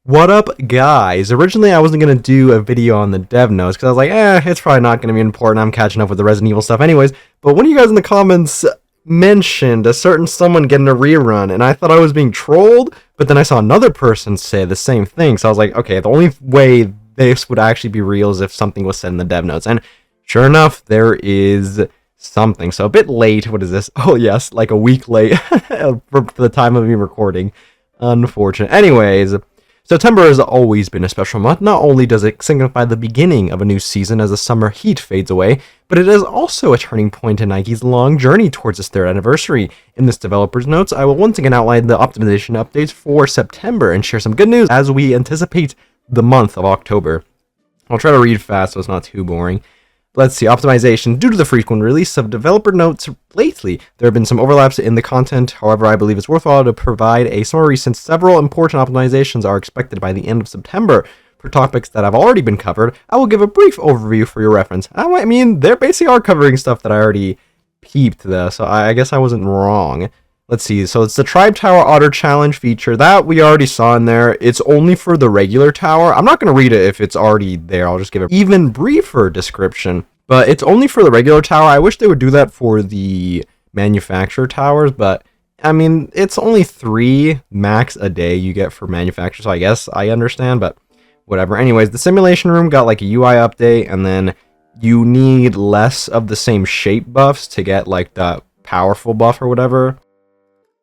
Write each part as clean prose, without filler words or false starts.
What up, guys? Originally, I wasn't going to do a video on the dev notes because I was like, it's probably not going to be important. I'm catching up with the Resident Evil stuff anyways. But one of you guys in the comments mentioned a certain someone getting a rerun, and I thought I was being trolled, but then I saw another person say the same thing. So I was like, okay, the only way this would actually be real is if something was said in the dev notes. And sure enough, there is something. So a bit late. What is this? Oh, yes, like a week late for the time of me recording. Unfortunate. Anyways, September has always been a special month. Not only does it signify the beginning of a new season as the summer heat fades away, but it is also a turning point in Nikke's long journey towards its 3rd anniversary. In this developer's notes, I will once again outline the optimization updates for September and share some good news as we anticipate the month of October. I'll try to read fast so it's not too boring. Let's see, optimization. Due to the frequent release of developer notes lately, there have been some overlaps in the content. However, I believe it's worthwhile to provide a summary since several important optimizations are expected by the end of September. For topics that have already been covered, I will give a brief overview for your reference. I mean, they basically are covering stuff that I already peeped, though, so I guess I wasn't wrong. Let's see, so it's the Tribe Tower Otter Challenge feature. That we already saw in there. It's only for the regular tower. I'm not going to read it if it's already there. I'll just give an even briefer description. But it's only for the regular tower. I wish they would do that for the manufacturer towers, but I mean, it's only 3 max a day you get for manufacturer, so I guess I understand, but whatever. Anyways, the simulation room got like a UI update, and then you need less of the same shape buffs to get like the powerful buff or whatever.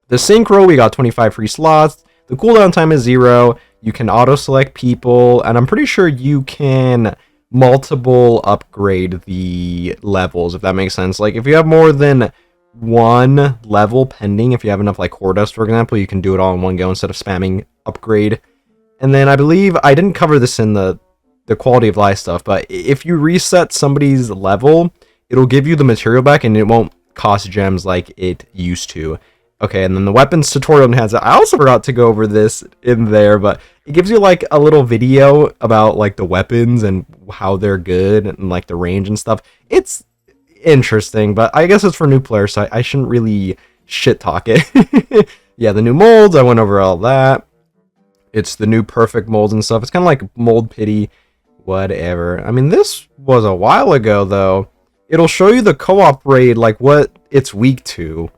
The synchro, we got 25 free slots. The cooldown time is 0. You can auto-select people, and I'm pretty sure you can multiple upgrade the levels, if that makes sense. Like, if you have more than 1 level pending, if you have enough, like, Hoardus, for example, you can do it all in one go instead of spamming upgrade. And then I believe, I didn't cover this in the quality of life stuff, but if you reset somebody's level, it'll give you the material back, and it won't cost gems like it used to. Okay, and then the weapons tutorial has it. I also forgot to go over this in there, but it gives you like a little video about like the weapons and how they're good and like the range and stuff. It's interesting, but I guess it's for new players, so I shouldn't really shit talk it. Yeah, the new molds, I went over all that. It's the new perfect molds and stuff. It's kind of like mold pity, whatever. I mean, this was a while ago though. It'll show you the co-op raid, like what it's weak to.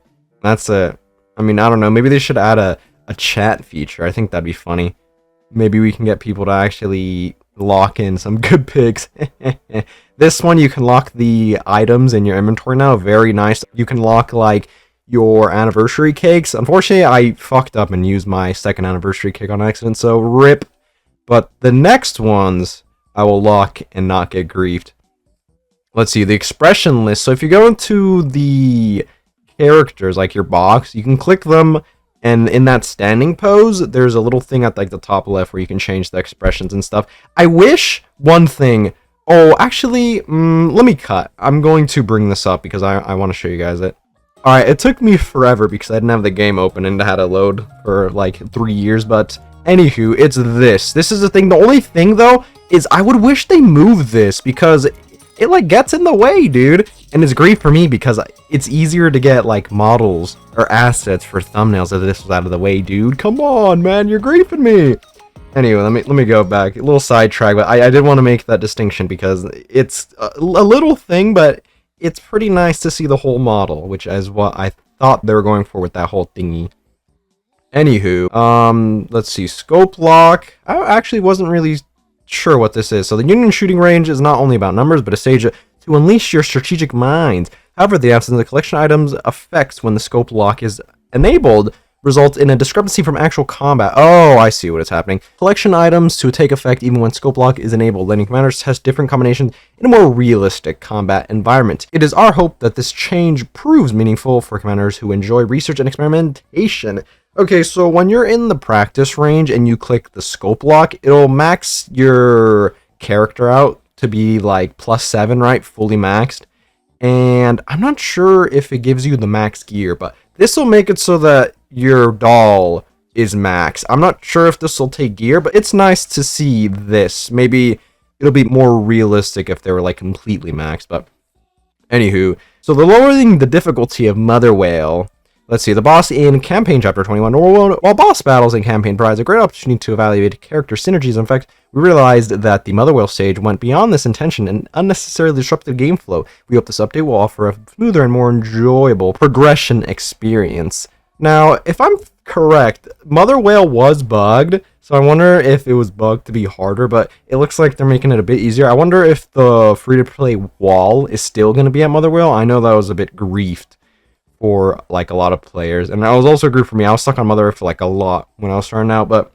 That's it. I mean, I don't know. Maybe they should add a chat feature. I think that'd be funny. Maybe we can get people to actually lock in some good picks. This one, you can lock the items in your inventory now. Very nice. You can lock, like, your anniversary cakes. Unfortunately, I fucked up and used my 2nd anniversary cake on accident, so rip. But the next ones, I will lock and not get griefed. Let's see, the expression list. So if you go into the characters, like your box, you can click them, and in that standing pose there's a little thing at like the top left where you can change the expressions and stuff. I wish one thing. Oh, actually, let me cut. I'm going to bring this up because I want to show you guys it. Alright, it took me forever because I didn't have the game open and it had to load for like 3 years, but anywho, it's this. This is the thing. The only thing though is I would wish they moved this because it like gets in the way, dude. And it's great for me because it's easier to get like models or assets for thumbnails if this was out of the way, dude. Come on, man, you're griefing me. Anyway, let me go back. A little sidetrack, but I did want to make that distinction because it's a little thing, but it's pretty nice to see the whole model, which is what I thought they were going for with that whole thingy. Anywho, let's see, scope lock. I actually wasn't really sure what this is. So the Union shooting range is not only about numbers, but a stage to unleash your strategic minds. However, the absence of collection items effects when the scope lock is enabled results in a discrepancy from actual combat. Oh, I see what is happening. Collection items to take effect even when scope lock is enabled, letting commanders test different combinations in a more realistic combat environment. It is our hope that this change proves meaningful for commanders who enjoy research and experimentation. Okay, so when you're in the practice range and you click the scope lock, it'll max your character out to be like +7, right? Fully maxed. And I'm not sure if it gives you the max gear, but this will make it so that your doll is max. I'm not sure if this will take gear, but it's nice to see this. Maybe it'll be more realistic if they were like completely maxed, but anywho. So they're lowering the difficulty of Mother Whale Let's see, the boss in Campaign Chapter 21. While boss battles in Campaign provides a great opportunity to evaluate character synergies, in fact, we realized that the Mother Whale stage went beyond this intention and unnecessarily disrupted game flow. We hope this update will offer a smoother and more enjoyable progression experience. Now, if I'm correct, Mother Whale was bugged, so I wonder if it was bugged to be harder, but it looks like they're making it a bit easier. I wonder if the free-to-play wall is still going to be at Mother Whale. I know that was a bit griefed for like a lot of players, and that was also good for me. I was stuck on Mother for like a lot when I was starting out, but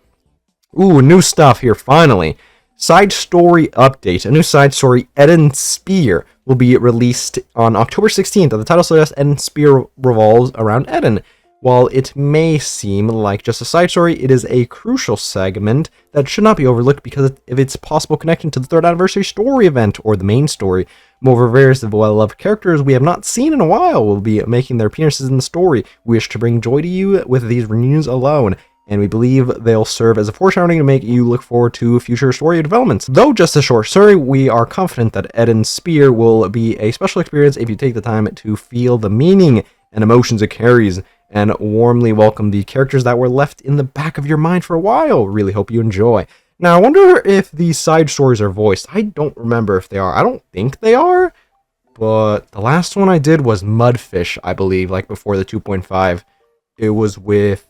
ooh, new stuff here finally. Side story update. A new side story, Eden's Spear, will be released on October 16th. The title suggests Eden's Spear revolves around Eden. While it may seem like just a side story, it is a crucial segment that should not be overlooked because of its possible connection to the 3rd anniversary story event or the main story. Moreover, various well-loved characters we have not seen in a while will be making their appearances in the story. We wish to bring joy to you with these reunions alone, and we believe they'll serve as a foreshadowing to make you look forward to future story developments. Though just a short story, we are confident that Eden's Spear will be a special experience if you take the time to feel the meaning and emotions it carries, and warmly welcome the characters that were left in the back of your mind for a while. Really hope you enjoy. Now, I wonder if these side stories are voiced. I don't remember if they are. I don't think they are, but the last one I did was Mudfish, I believe, like before the 2.5. It was with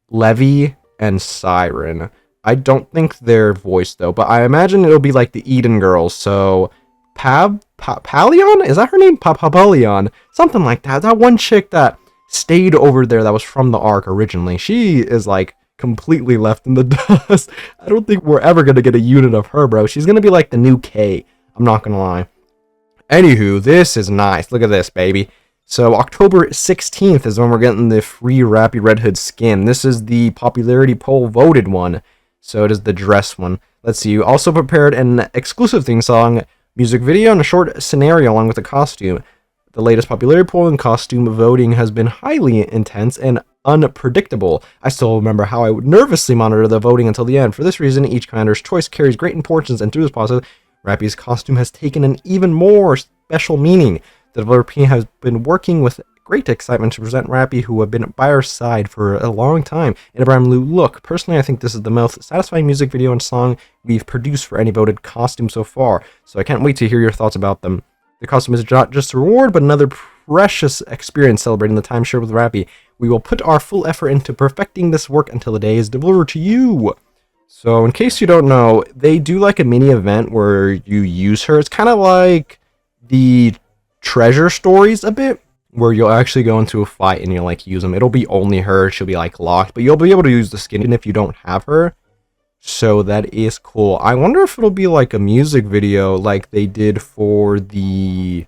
Levy and Siren. I don't think they're voiced, though, but I imagine it'll be like the Eden Girls, so Palion? Is that her name? Papalion? Something like that. That one chick that stayed over there that was from the arc originally. She is like completely left in the dust. I don't think we're ever gonna get a unit of her, bro. She's gonna be like the new K. I'm not gonna lie. Anywho, this is nice. Look at this, baby. So October 16th is when we're getting the free Rapi Red Hood skin. This is the popularity poll voted one. So it is the dress one. Let's see. You also prepared an exclusive theme song, music video, and a short scenario along with the costume. The latest popularity poll and costume voting has been highly intense and unpredictable. I still remember how I would nervously monitor the voting until the end. For this reason, each commander's choice carries great importance, and through this process, Rapi's costume has taken an even more special meaning. The developer team has been working with great excitement to present Rapi, who have been by our side for a long time, in a brand new look. Personally, I think this is the most satisfying music video and song we've produced for any voted costume so far, so I can't wait to hear your thoughts about them. The costume is not just a reward, but another precious experience celebrating the time shared with Rapi. We will put our full effort into perfecting this work until the day is delivered to you. So, in case you don't know, they do like a mini event where you use her. It's kind of like the treasure stories a bit, where you'll actually go into a fight and you'll like use them. It'll be only her. She'll be like locked, but you'll be able to use the skin even if you don't have her. So that is cool. I wonder if it'll be like a music video like they did for the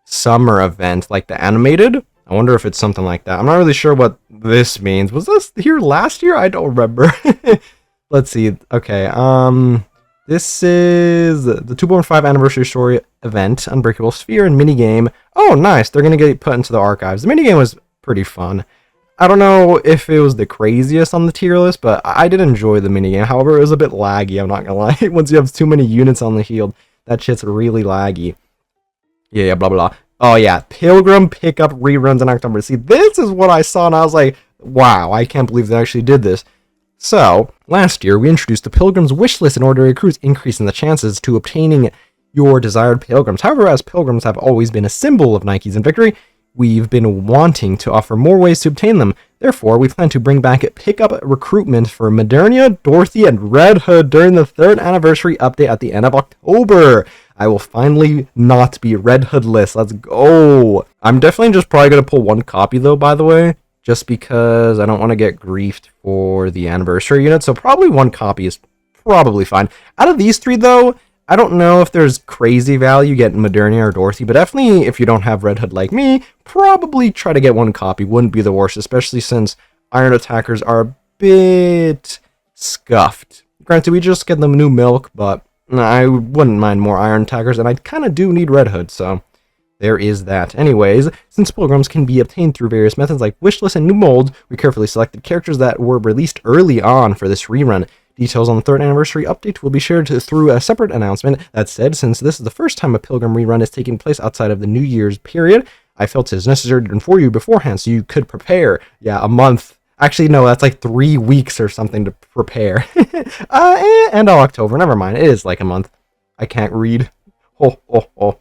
summer event, like the animated. I wonder if it's something like that. I'm not really sure what this means. Was this here last year? I don't remember. Let's see. Okay. This is the 2.5 anniversary story event, Unbreakable Sphere and minigame. Oh, nice. They're going to get put into the archives. The minigame was pretty fun. I don't know if it was the craziest on the tier list, but I did enjoy the minigame. However, it was a bit laggy, I'm not gonna lie. Once you have too many units on the field, that shit's really laggy. Yeah, blah, blah, blah. Oh, yeah. Pilgrim pickup reruns in October. See, this is what I saw, and I was like, wow, I can't believe they actually did this. So, last year, we introduced the Pilgrim's wish list in order to recruit, increasing the chances to obtaining your desired Pilgrims. However, as Pilgrims have always been a symbol of Nikes and victory, we've been wanting to offer more ways to obtain them. Therefore, we plan to bring back pickup recruitment for Modernia, Dorothy, and Red Hood during the 3rd anniversary update at the end of October. I will finally not be Red Hoodless. Let's go. I'm definitely just probably going to pull one copy, though, by the way, just because I don't want to get griefed for the anniversary unit. So probably one copy is probably fine. Out of these three, though, I don't know if there's crazy value getting Modernia or Dorothy, but definitely if you don't have Red Hood like me, probably try to get one copy. Wouldn't be the worst, especially since Iron Attackers are a bit scuffed. Granted, we just get them new milk, but I wouldn't mind more Iron Attackers, and I kind of do need Red Hood, so there is that. Anyways, since Pilgrims can be obtained through various methods like wishlist and new molds, we carefully selected characters that were released early on for this rerun. Details on the 3rd anniversary update will be shared through a separate announcement. That said, since this is the first time a Pilgrim rerun is taking place outside of the New Year's period, I felt it is necessary to inform you beforehand so you could prepare. Yeah, a month. Actually, no, that's like 3 weeks or something to prepare. End of October. Never mind. It is like a month. I can't read. Oh, oh, oh.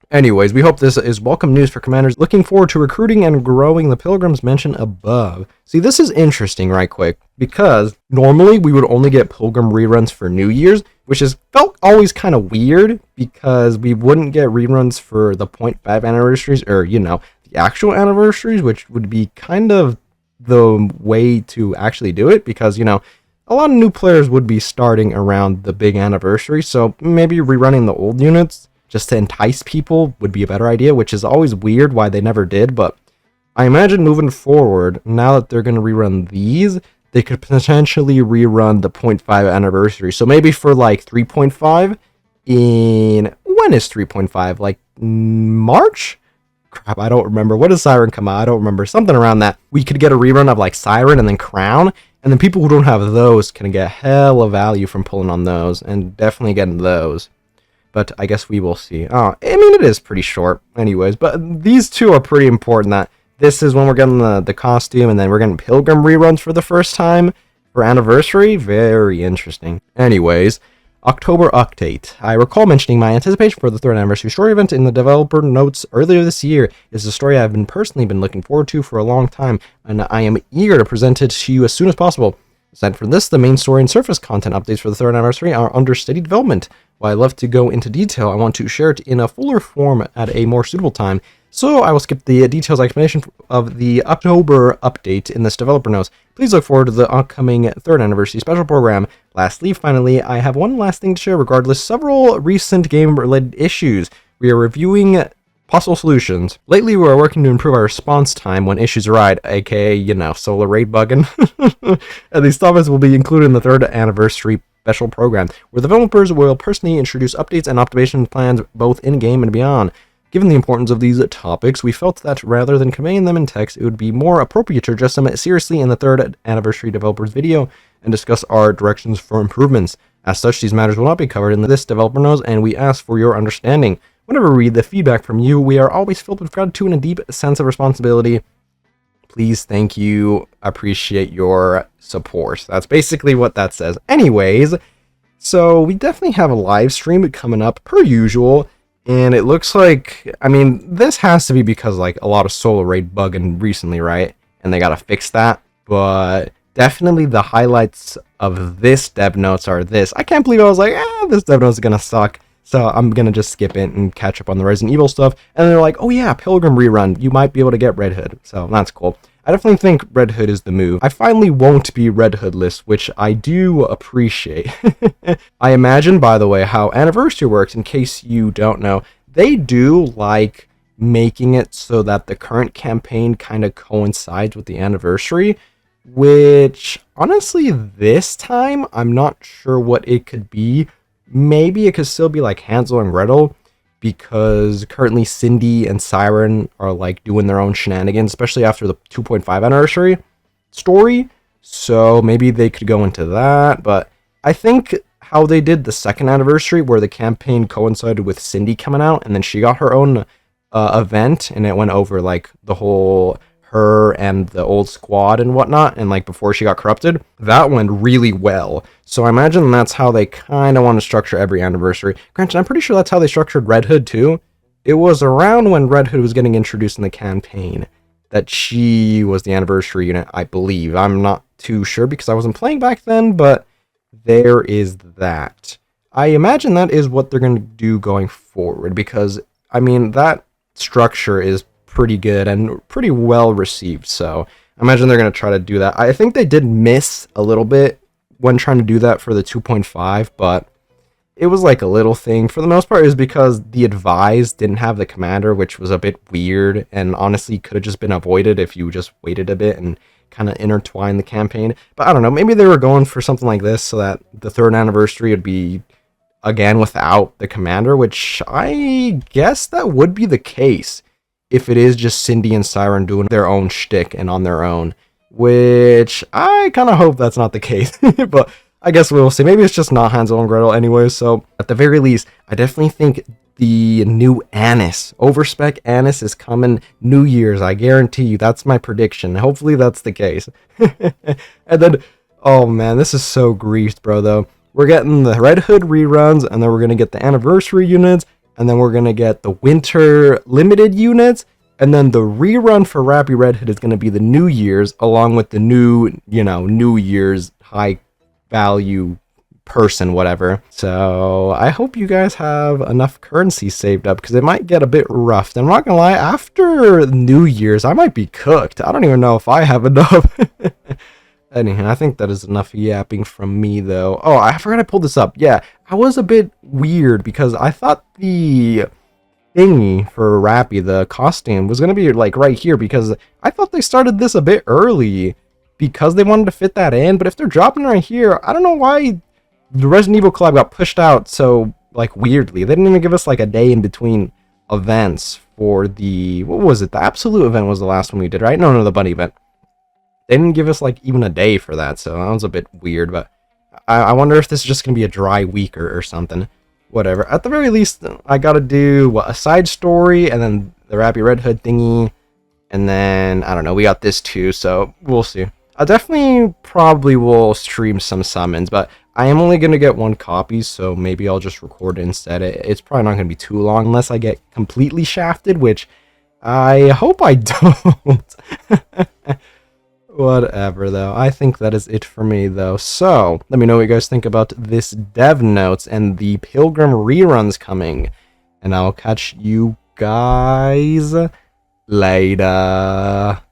Anyways, we hope this is welcome news for commanders looking forward to recruiting and growing the pilgrims mentioned above. See, this is interesting right quick, because normally we would only get pilgrim reruns for New Year's, which is felt always kind of weird, because we wouldn't get reruns for the 0.5 anniversaries, or, you know, the actual anniversaries, which would be kind of the way to actually do it, because, you know, a lot of new players would be starting around the big anniversary, so maybe rerunning the old units just to entice people would be a better idea, which is always weird why they never did, but I imagine moving forward, now that they're going to rerun these, they could potentially rerun the 0.5 anniversary. So maybe for like 3.5 when is 3.5? Like March? Crap, I don't remember. What does Siren come out? I don't remember. Something around that. We could get a rerun of like Siren and then Crown, and then people who don't have those can get hella value from pulling on those, and definitely getting those. But I guess we will see. Oh, I mean, it is pretty short anyways, but these two are pretty important. That this is when we're getting the costume, and then we're getting Pilgrim reruns for the first time for anniversary. Very interesting. Anyways, October update. I recall mentioning my anticipation for the 3rd anniversary story event in the developer notes earlier this year. It's a story I've personally been looking forward to for a long time, and I am eager to present it to you as soon as possible. Aside from this, the main story and surface content updates for the 3rd anniversary are under steady development. While I love to go into detail, I want to share it in a fuller form at a more suitable time, so I will skip the details explanation of the October update in this developer notes. Please look forward to the upcoming 3rd anniversary special program. Lastly, finally, I have one last thing to share regardless several recent game-related issues. We are reviewing possible solutions. Lately, we are working to improve our response time when issues arise, aka, you know, solar raid bugging. And these topics will be included in the 3rd anniversary special program, where developers will personally introduce updates and optimization plans both in-game and beyond. Given the importance of these topics, we felt that rather than conveying them in text, it would be more appropriate to address them seriously in the 3rd anniversary developers video and discuss our directions for improvements. As such, these matters will not be covered in this developer notes, and we ask for your understanding. Whenever we read the feedback from you, we are always filled with gratitude and a deep sense of responsibility. Please, thank you, appreciate your support. That's basically what that says. Anyways, so we definitely have a live stream coming up per usual, and it looks like, I mean, this has to be because like a lot of solar raid bugging recently, right? And they gotta fix that, but definitely the highlights of this dev notes are this. I can't believe I was like, this dev notes is gonna suck. So I'm going to just skip it and catch up on the Resident Evil stuff. And they're like, oh yeah, Pilgrim rerun. You might be able to get Red Hood. So that's cool. I definitely think Red Hood is the move. I finally won't be Red Hoodless, which I do appreciate. I imagine, by the way, how Anniversary works, in case you don't know. They do like making it so that the current campaign kind of coincides with the anniversary, which honestly, this time, I'm not sure what it could be. Maybe it could still be like Hansel and Gretel, because currently Cindy and Siren are like doing their own shenanigans, especially after the 2.5 anniversary story. So maybe they could go into that. But I think how they did the 2nd anniversary, where the campaign coincided with Cindy coming out, and then she got her own event, and it went over like the whole her and the old squad and whatnot, and like before she got corrupted, that went really well. So I imagine that's how they kind of want to structure every anniversary. Granted, I'm pretty sure that's how they structured Red Hood too. It was around when Red Hood was getting introduced in the campaign that she was the anniversary unit, I believe. I'm not too sure because I wasn't playing back then, but there is that. I imagine that is what they're going to do going forward, because I mean that structure is pretty good and pretty well received, so I imagine they're going to try to do that. I think they did miss a little bit when trying to do that for the 2.5, but it was like a little thing. For the most part, it was because the advised didn't have the commander, which was a bit weird, and honestly could have just been avoided if you just waited a bit and kind of intertwined the campaign. But I don't know, maybe they were going for something like this so that the 3rd anniversary would be again without the commander, which I guess that would be the case if it is just Cindy and Siren doing their own shtick and on their own, which I kind of hope that's not the case, but I guess we'll see. Maybe it's just not Hansel and Gretel anyway, so at the very least, I definitely think the new Anise. Overspec Anise is coming New Year's, I guarantee you. That's my prediction. Hopefully that's the case. And then, oh man, this is so greased, bro, though. We're getting the Red Hood reruns, and then we're going to get the anniversary units, and then we're going to get the winter limited units, and then the rerun for Rapi Red Hood is going to be the New Year's, along with the new, New Year's high value person, whatever. So I hope you guys have enough currency saved up, because it might get a bit rough. And I'm not gonna lie, after New Year's, I might be cooked. I don't even know if I have enough. Anyhow, I think that is enough yapping from me, though. Oh, I forgot I pulled this up. Yeah, I was a bit weird, because I thought the thingy for Rapi, the costume, was gonna be like right here, because I thought they started this a bit early, because they wanted to fit that in. But if they're dropping right here, I don't know why the Resident Evil collab got pushed out so, like, weirdly. They didn't even give us, like, a day in between events for the... What was it? The Absolute event was the last one we did, right? No, the Bunny event. They didn't give us, like, even a day for that, so that was a bit weird. But I wonder if this is just going to be a dry week or something. Whatever. At the very least, I got to do, what, a side story, and then the Rapi Red Hood thingy. And then, I don't know, we got this too, so we'll see. I definitely probably will stream some summons, but I am only going to get one copy, so maybe I'll just record it instead. It's probably not going to be too long unless I get completely shafted, which I hope I don't. Whatever, though. I think that is it for me, though. So, let me know what you guys think about this dev notes and the Pilgrim reruns coming. And I'll catch you guys later.